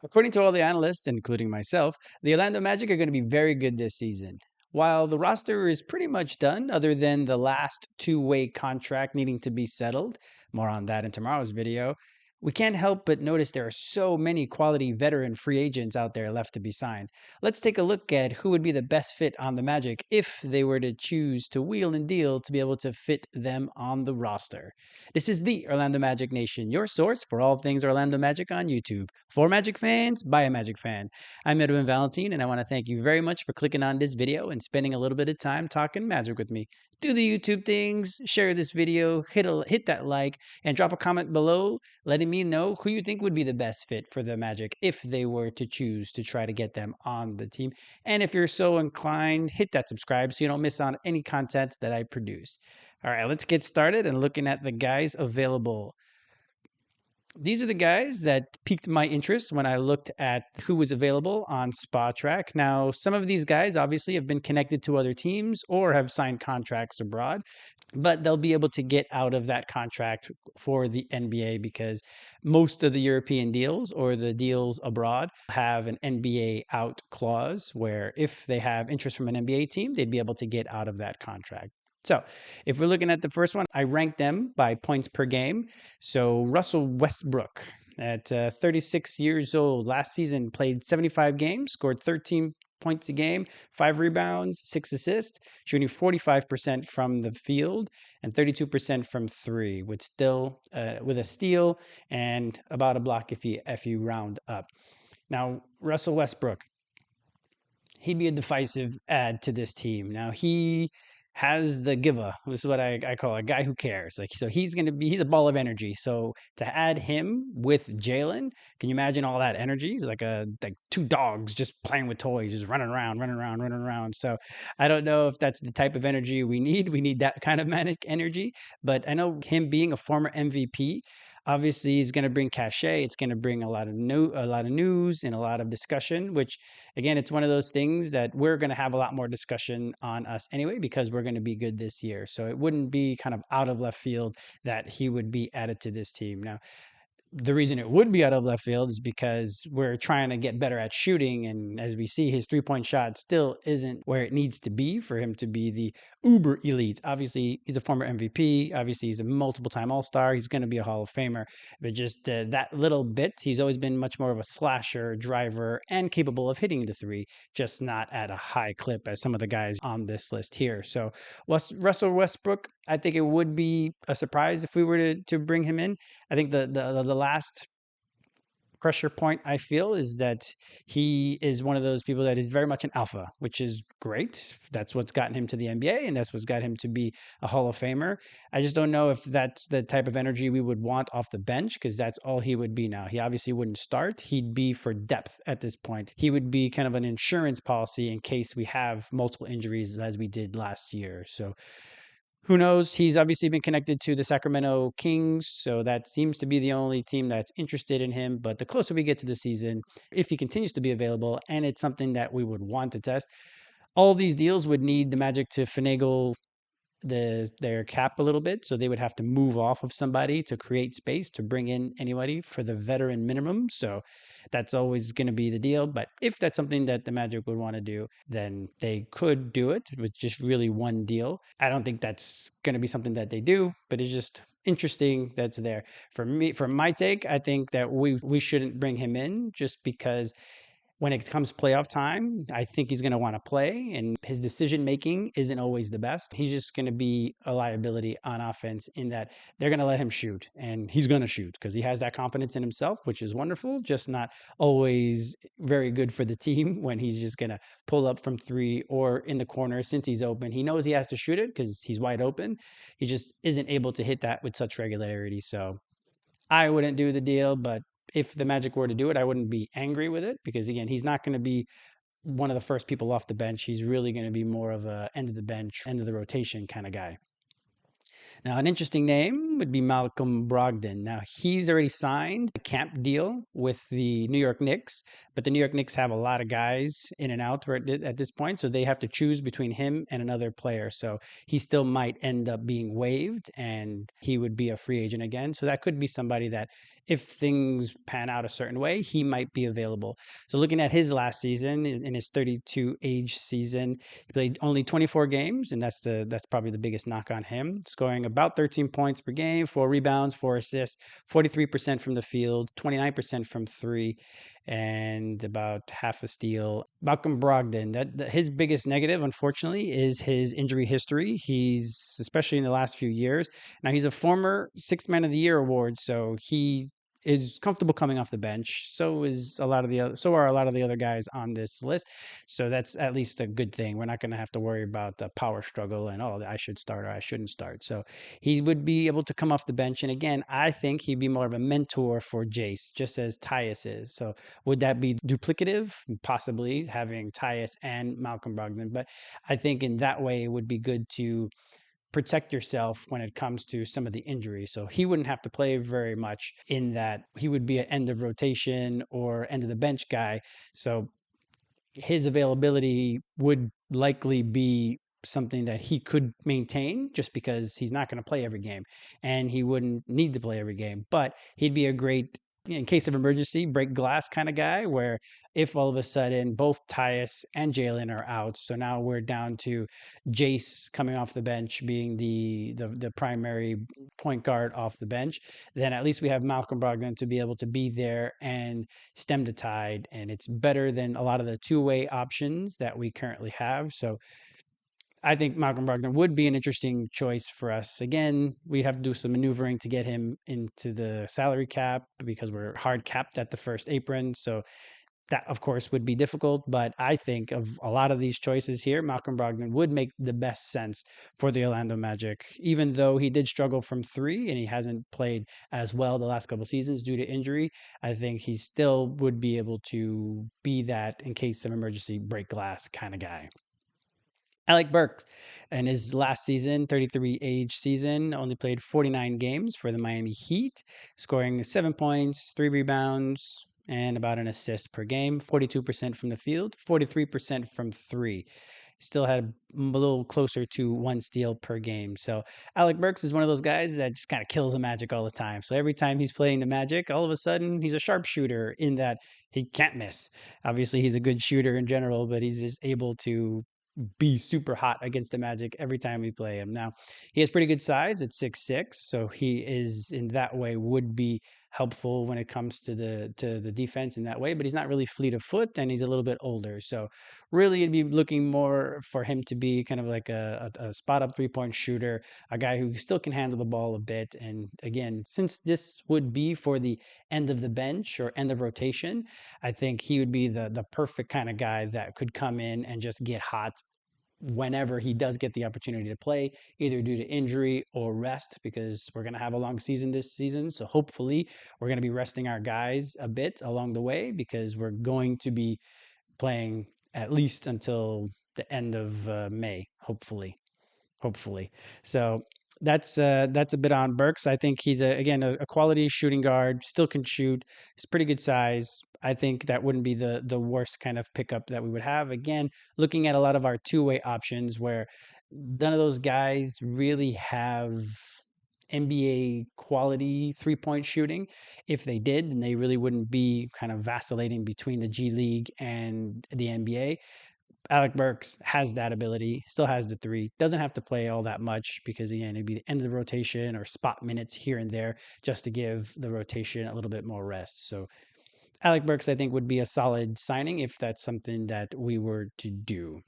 According to all the analysts, including myself, the Orlando Magic are going to be very good this season. While the roster is pretty much done, other than the last two-way contract needing to be settled, more on that in tomorrow's video, we can't help but notice there are so many quality veteran free agents out there left to be signed. Let's take a look at who would be the best fit on the Magic if they were to choose to wheel and deal to be able to fit them on the roster. This is the Orlando Magic Nation, your source for all things Orlando Magic on YouTube. For Magic fans, by a Magic fan. I'm Edwin Valentine, and I want to thank you very much for clicking on this video and spending a little bit of time talking Magic with me. Do the YouTube things, share this video, hit that like, and drop a comment below letting me know who you think would be the best fit for the Magic if they were to choose to try to get them on the team. And if you're so inclined, hit that subscribe so you don't miss on any content that I produce. All right, let's get started and looking at the guys available. These are the guys that piqued my interest when I looked at who was available on Track. Now, some of these guys obviously have been connected to other teams or have signed contracts abroad, but they'll be able to get out of that contract for the NBA because most of the European deals or the deals abroad have an NBA out clause where if they have interest from an NBA team, they'd be able to get out of that contract. So if we're looking at the first one, I ranked them by points per game. So Russell Westbrook at 36 years old, last season played 75 games, scored 13 points a game, 5 rebounds, 6 assists, shooting 45% from the field and 32% from three, with a steal and about a block if you round up. Now Russell Westbrook, he'd be a decisive add to this team. Now he has the giver. This is what I call a guy who cares. Like, so he's a ball of energy. So to add him with Jalen, can you imagine all that energy? He's like two dogs just playing with toys, just running around. So I don't know if that's the type of energy we need. We need that kind of manic energy. But I know him being a former MVP, obviously he's going to bring cachet. It's going to bring a lot of news and a lot of discussion, which again, it's one of those things that we're going to have a lot more discussion on us anyway, because we're going to be good this year. So it wouldn't be kind of out of left field that he would be added to this team. Now, the reason it would be out of left field is because we're trying to get better at shooting. And as we see, his three-point shot still isn't where it needs to be for him to be the uber elite. Obviously, he's a former MVP. Obviously, he's a multiple-time All-Star. He's going to be a Hall of Famer. But just that little bit, he's always been much more of a slasher, driver, and capable of hitting the three, just not at a high clip as some of the guys on this list here. So Russell Westbrook, I think it would be a surprise if we were to bring him in. I think the last pressure point I feel is that he is one of those people that is very much an alpha, which is great. That's what's gotten him to the NBA, and that's what's got him to be a Hall of Famer. I just don't know if that's the type of energy we would want off the bench, because that's all he would be now. He obviously wouldn't start. He'd be for depth at this point. He would be kind of an insurance policy in case we have multiple injuries as we did last year. So who knows? He's obviously been connected to the Sacramento Kings, so that seems to be the only team that's interested in him. But the closer we get to the season, if he continues to be available and it's something that we would want to test, all these deals would need the Magic to finagle their cap a little bit. So they would have to move off of somebody to create space to bring in anybody for the veteran minimum. So that's always going to be the deal. But if that's something that the Magic would want to do, then they could do it with just really one deal. I don't think that's going to be something that they do, but it's just interesting that's there. For me, for my take, I think that we shouldn't bring him in just because when it comes playoff time, I think he's going to want to play, and his decision making isn't always the best. He's just going to be a liability on offense in that they're going to let him shoot, and he's going to shoot because he has that confidence in himself, which is wonderful, just not always very good for the team when he's just going to pull up from three or in the corner since he's open. He knows he has to shoot it because he's wide open. He just isn't able to hit that with such regularity. So I wouldn't do the deal, but if the Magic were to do it, I wouldn't be angry with it because, again, he's not going to be one of the first people off the bench. He's really going to be more of a end of the bench, end of the rotation kind of guy. Now, an interesting name would be Malcolm Brogdon. Now, he's already signed a camp deal with the New York Knicks, but the New York Knicks have a lot of guys in and out at this point, so they have to choose between him and another player. So he still might end up being waived, and he would be a free agent again. So that could be somebody that if things pan out a certain way, he might be available. So looking at his last season, in his 32 age season, he played only 24 games, and that's probably the biggest knock on him. Scoring about 13 points per game, 4 rebounds, 4 assists, 43% from the field, 29% from three, and about half a steal. Malcolm Brogdon, his biggest negative, unfortunately, is his injury history. He's, especially in the last few years, now he's a former Sixth Man of the Year award, so he is comfortable coming off the bench. So are a lot of the other guys on this list. So that's at least a good thing. We're not going to have to worry about the power struggle and, oh, I should start or I shouldn't start. So he would be able to come off the bench. And again, I think he'd be more of a mentor for Jace, just as Tyus is. So would that be duplicative? Possibly, having Tyus and Malcolm Brogdon. But I think in that way, it would be good to protect yourself when it comes to some of the injuries. So he wouldn't have to play very much, in that he would be an end of rotation or end of the bench guy. So his availability would likely be something that he could maintain, just because he's not going to play every game and he wouldn't need to play every game. But he'd be a great, in case of emergency, break glass kind of guy, where if all of a sudden both Tyus and Jalen are out, so now we're down to Jace coming off the bench being the primary point guard off the bench, then at least we have Malcolm Brogdon to be able to be there and stem the tide. And it's better than a lot of the two-way options that we currently have. So I think Malcolm Brogdon would be an interesting choice for us. Again, we have to do some maneuvering to get him into the salary cap, because we're hard capped at the first apron. So that, of course, would be difficult. But I think of a lot of these choices here, Malcolm Brogdon would make the best sense for the Orlando Magic, even though he did struggle from three and he hasn't played as well the last couple of seasons due to injury. I think he still would be able to be that, in case of emergency, break glass kind of guy. Alec Burks, in his last season, 33 age season, only played 49 games for the Miami Heat, scoring 7 points, 3 rebounds, and about an assist per game, 42% from the field, 43% from three. Still had a little closer to one steal per game. So Alec Burks is one of those guys that just kind of kills the Magic all the time. So every time he's playing the Magic, all of a sudden he's a sharpshooter, in that he can't miss. Obviously, he's a good shooter in general, but he's just able to be super hot against the Magic every time we play him. Now, he has pretty good size at 6'6", so he is, in that way, would be helpful when it comes to the defense in that way, but he's not really fleet of foot, and he's a little bit older. So really, it'd be looking more for him to be kind of like a spot up 3-point shooter, a guy who still can handle the ball a bit. And again, since this would be for the end of the bench or end of rotation, I think he would be the perfect kind of guy that could come in and just get hot whenever he does get the opportunity to play, either due to injury or rest, because we're going to have a long season this season. So hopefully we're going to be resting our guys a bit along the way, because we're going to be playing at least until the end of May, hopefully. So that's a bit on Burks. I think he's again a quality shooting guard, still can shoot. He's pretty good size. I think that wouldn't be the worst kind of pickup that we would have. Again, looking at a lot of our two-way options, where none of those guys really have NBA quality 3-point shooting. If they did, then they really wouldn't be kind of vacillating between the G League and the NBA. Alec Burks has that ability, still has the three, doesn't have to play all that much, because again, it'd be the end of the rotation or spot minutes here and there, just to give the rotation a little bit more rest. So Alec Burks, I think, would be a solid signing if that's something that we were to do.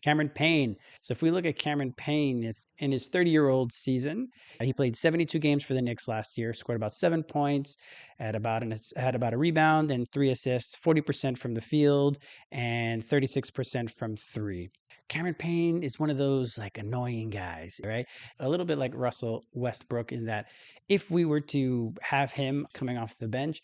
Cameron Payne. So if we look at Cameron Payne in his 30-year-old season, he played 72 games for the Knicks last year, scored about 7 points, had about a rebound and 3 assists, 40% from the field, and 36% from three. Cameron Payne is one of those like annoying guys, right? A little bit like Russell Westbrook, in that if we were to have him coming off the bench,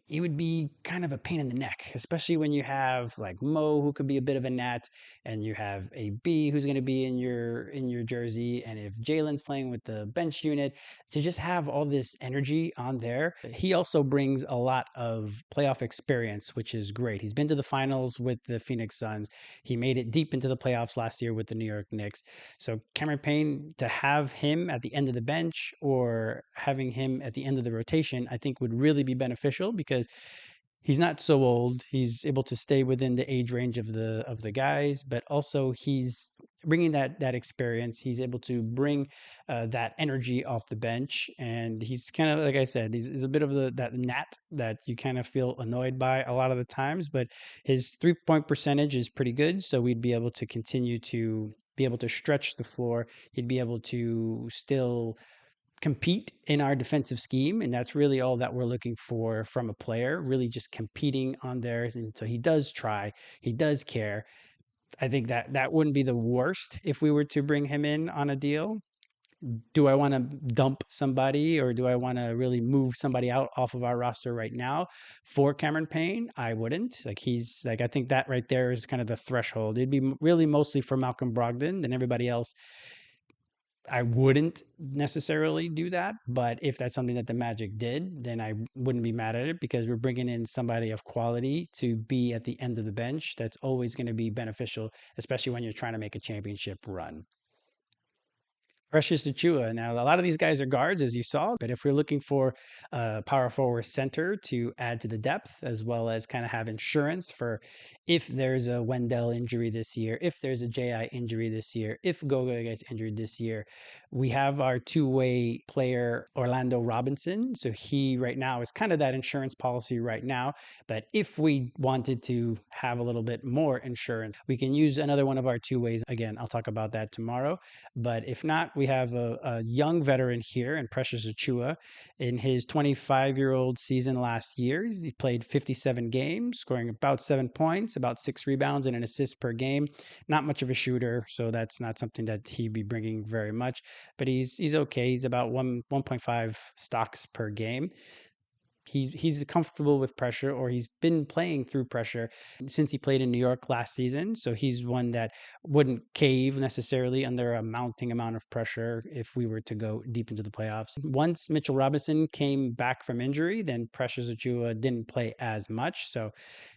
it would be kind of a pain in the neck, especially when you have like Mo, who could be a bit of a gnat, and you have a B who's going to be in your jersey, and if Jalen's playing with the bench unit, to just have all this energy on there. He also brings a lot of playoff experience, which is great. He's been to the finals with the Phoenix Suns. He made it deep into the playoffs last year with the New York Knicks. So Cameron Payne, to have him at the end of the bench or having him at the end of the rotation, I think would really be beneficial because he's not so old. He's able to stay within the age range of the guys, but also he's bringing that experience. He's able to bring that energy off the bench, and he's kind of like I said, he's a bit of that gnat that you kind of feel annoyed by a lot of the times. But his 3-point percentage is pretty good, so we'd be able to continue to be able to stretch the floor. He'd be able to still compete in our defensive scheme, and that's really all that we're looking for from a player, really just competing on theirs. And so he does try, he does care. I think that that wouldn't be the worst if we were to bring him in on a deal. Do I want to dump somebody, or do I want to really move somebody out off of our roster right now for Cameron Payne? I wouldn't. Like, he's like, I think that right there is kind of the threshold. It'd be really mostly for Malcolm Brogdon, and everybody else I wouldn't necessarily do that, but if that's something that the Magic did, then I wouldn't be mad at it because we're bringing in somebody of quality to be at the end of the bench. That's always going to be beneficial, especially when you're trying to make a championship run. Precious Achiuwa. Now, a lot of these guys are guards, as you saw, but if we're looking for a power forward center to add to the depth, as well as kind of have insurance for if there's a Wendell injury this year, if there's a JI injury this year, if Goga gets injured this year, we have our two-way player, Orlando Robinson. So he right now is kind of that insurance policy right now. But if we wanted to have a little bit more insurance, we can use another one of our two ways. Again, I'll talk about that tomorrow. But if not, we have a young veteran here in Precious Achiuwa. In his 25-year-old season last year, he played 57 games, scoring about 7 points, about 6 rebounds, and an assist per game. Not much of a shooter, so that's not something that he'd be bringing very much. But he's okay. He's about 1.5 stocks per game. He's comfortable with pressure, or he's been playing through pressure since he played in New York last season. So he's one that wouldn't cave necessarily under a mounting amount of pressure if we were to go deep into the playoffs. Once Mitchell Robinson came back from injury, then Precious Achiuwa didn't play as much. So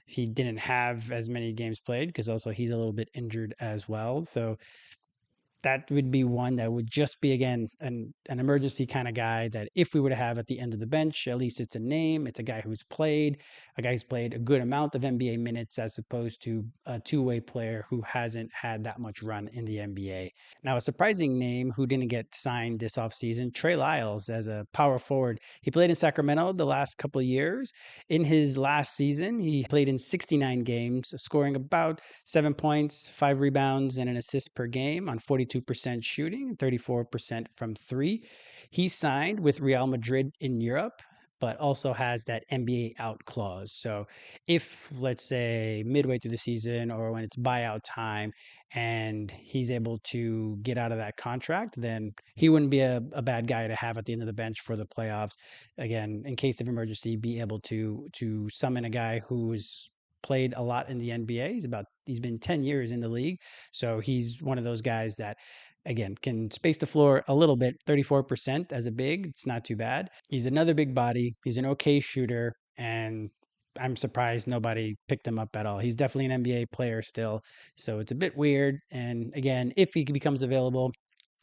he didn't have as many games played because also he's a little bit injured as well. So that would be one that would just be again an emergency kind of guy that if we were to have at the end of the bench, at least it's a name, it's a guy who's played, a guy who's played a good amount of NBA minutes as opposed to a two-way player who hasn't had that much run in the NBA. Now, a surprising name who didn't get signed this offseason, Trey Lyles as a power forward. He played in Sacramento the last couple of years. In his last season, he played in 69 games, scoring about 7 points, 5 rebounds, and an assist per game on 42% shooting, 34% from three. He signed with Real Madrid in Europe, but also has that NBA out clause. So if, let's say, midway through the season or when it's buyout time and he's able to get out of that contract, then he wouldn't be a bad guy to have at the end of the bench for the playoffs. Again, in case of emergency, be able to summon a guy who's played a lot in the NBA. He's been 10 years in the league. So he's one of those guys that again can space the floor a little bit. 34% as a big, it's not too bad. He's another big body. He's an okay shooter, and I'm surprised nobody picked him up at all. He's definitely an NBA player still. So it's a bit weird. And again, if he becomes available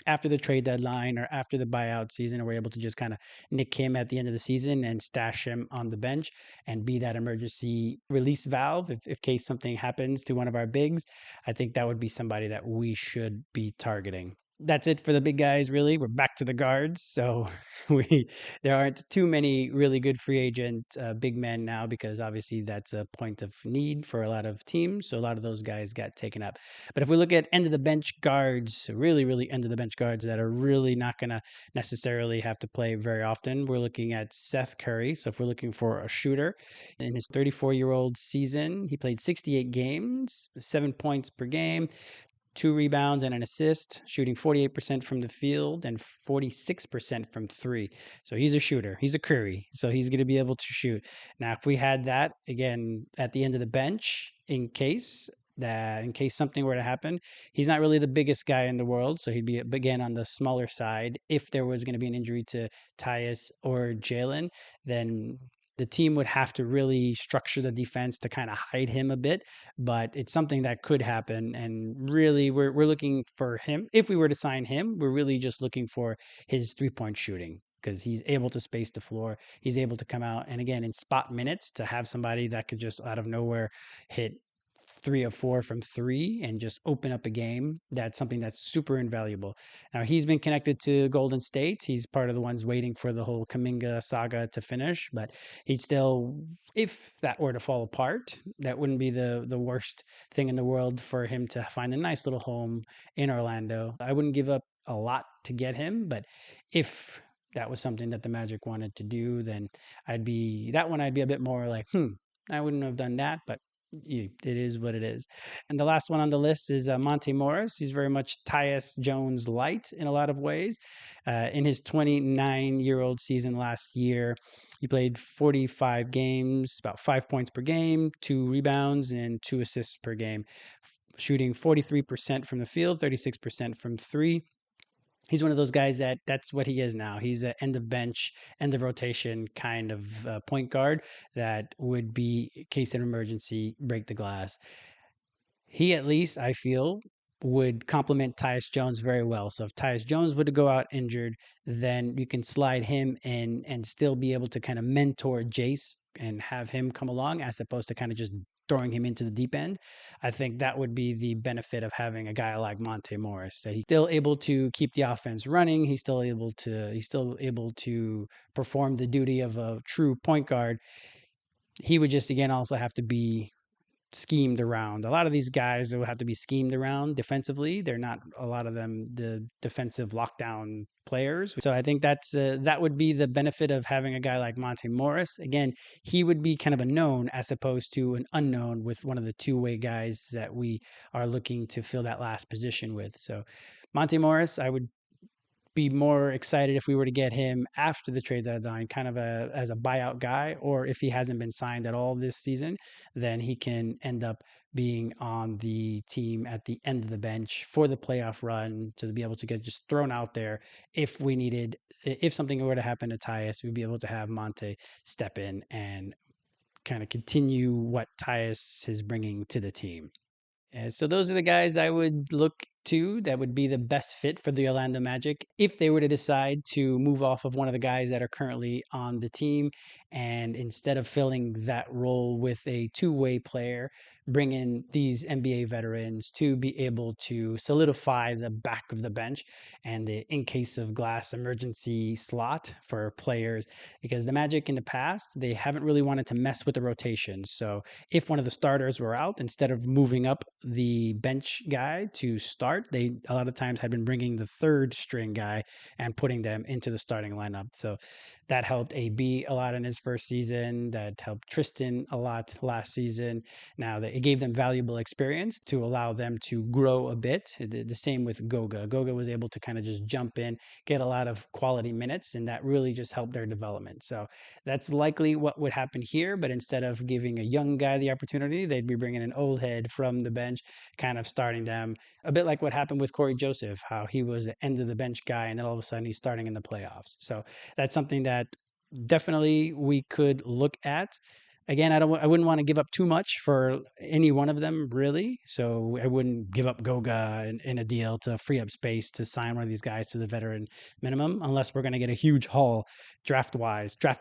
after the trade deadline or after the buyout season, and we're able to just kind of nick him at the end of the season and stash him on the bench and be that emergency release valve if case something happens to one of our bigs, I think that would be somebody that we should be targeting. That's it for the big guys, really. We're back to the guards. So there aren't too many really good free agent big men now because obviously that's a point of need for a lot of teams. So a lot of those guys got taken up. But if we look at end of the bench guards, really end of the bench guards that are really not going to necessarily have to play very often, we're looking at Seth Curry. So if we're looking for a shooter in his 34-year-old season, he played 68 games, 7 points per game, 2 rebounds and an assist, shooting 48% from the field and 46% from three. So he's a shooter. He's a Curry. So he's going to be able to shoot. Now, if we had that again at the end of the bench, in case something were to happen, he's not really the biggest guy in the world. So he'd be again on the smaller side. If there was going to be an injury to Tyus or Jalen, then the team would have to really structure the defense to kind of hide him a bit, but it's something that could happen. And really, we're looking for him. If we were to sign him, we're really just looking for his 3-point shooting because he's able to space the floor. He's able to come out and again in spot minutes to have somebody that could just out of nowhere hit 3 or 4 from three and just open up a game. That's something that's super invaluable. Now he's been connected to Golden State. He's part of the ones waiting for the whole Kuminga saga to finish, but he'd still, if that were to fall apart, that wouldn't be the worst thing in the world for him to find a nice little home in Orlando. I wouldn't give up a lot to get him, but if that was something that the Magic wanted to do, then I'd be a bit more like, I wouldn't have done that, but it is what it is. And the last one on the list is Monte Morris. He's very much Tyus Jones light in a lot of ways. In his 29-year-old season last year, he played 45 games, about 5 points per game, 2 rebounds, and 2 assists per game, shooting 43% from the field, 36% from three. He's one of those guys that's what he is now. He's an end of bench, end of rotation kind of point guard that would be, in case of emergency, break the glass. He, at least, I feel, would complement Tyus Jones very well. So if Tyus Jones were to go out injured, then you can slide him in and still be able to kind of mentor Jace and have him come along as opposed to kind of just throwing him into the deep end. I think that would be the benefit of having a guy like Monte Morris. That he's still able to keep the offense running. He's still able to perform the duty of a true point guard. He would just again also have to be schemed around. A lot of these guys will have to be schemed around defensively. They're not, a lot of them, the defensive lockdown players. So I think that would be the benefit of having a guy like Monte Morris. Again, he would be kind of a known as opposed to an unknown with one of the two-way guys that we are looking to fill that last position with. So Monte Morris, I would be more excited if we were to get him after the trade deadline, kind of as a buyout guy, or if he hasn't been signed at all this season, then he can end up being on the team at the end of the bench for the playoff run to be able to get just thrown out there if something were to happen to Tyus, we'd be able to have Monte step in and kind of continue what Tyus is bringing to the team. And so those are the guys I would look to that would be the best fit for the Orlando Magic if they were to decide to move off of one of the guys that are currently on the team and instead of filling that role with a two-way player, bring in these NBA veterans to be able to solidify the back of the bench and the in case of glass emergency slot for players, because the Magic in the past, they haven't really wanted to mess with the rotation. So if one of the starters were out, instead of moving up the bench guy to start, they a lot of times had been bringing the third string guy and putting them into the starting lineup. So that helped AB a lot in his first season. That helped Tristan a lot last season. Now it gave them valuable experience to allow them to grow a bit. The same with Goga. Goga was able to kind of just jump in, get a lot of quality minutes, and that really just helped their development. So that's likely what would happen here. But instead of giving a young guy the opportunity, they'd be bringing an old head from the bench, kind of starting them a bit like what happened with Corey Joseph, how he was the end of the bench guy, and then all of a sudden he's starting in the playoffs. So that's something that definitely we could look at. Again, I wouldn't want to give up too much for any one of them, really. So I wouldn't give up Goga in a deal to free up space to sign one of these guys to the veteran minimum, unless we're going to get a huge haul draft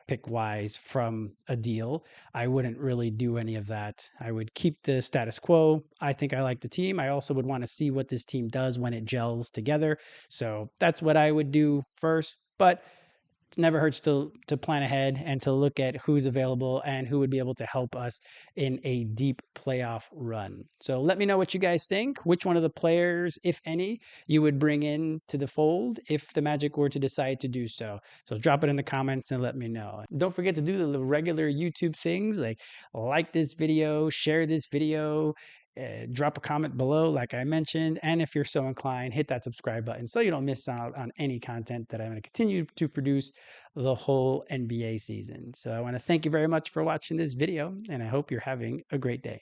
pick wise from a deal. I wouldn't really do any of that. I would keep the status quo. I think I like the team. I also would want to see what this team does when it gels together. So that's what I would do first. But it never hurts to plan ahead and to look at who's available and who would be able to help us in a deep playoff run. So let me know what you guys think. Which one of the players, if any, you would bring in to the fold if the Magic were to decide to do so. So drop it in the comments and let me know. Don't forget to do the regular YouTube things like this video, share this video, drop a comment below, like I mentioned. And if you're so inclined, hit that subscribe button so you don't miss out on any content that I'm going to continue to produce the whole NBA season. So I want to thank you very much for watching this video, and I hope you're having a great day.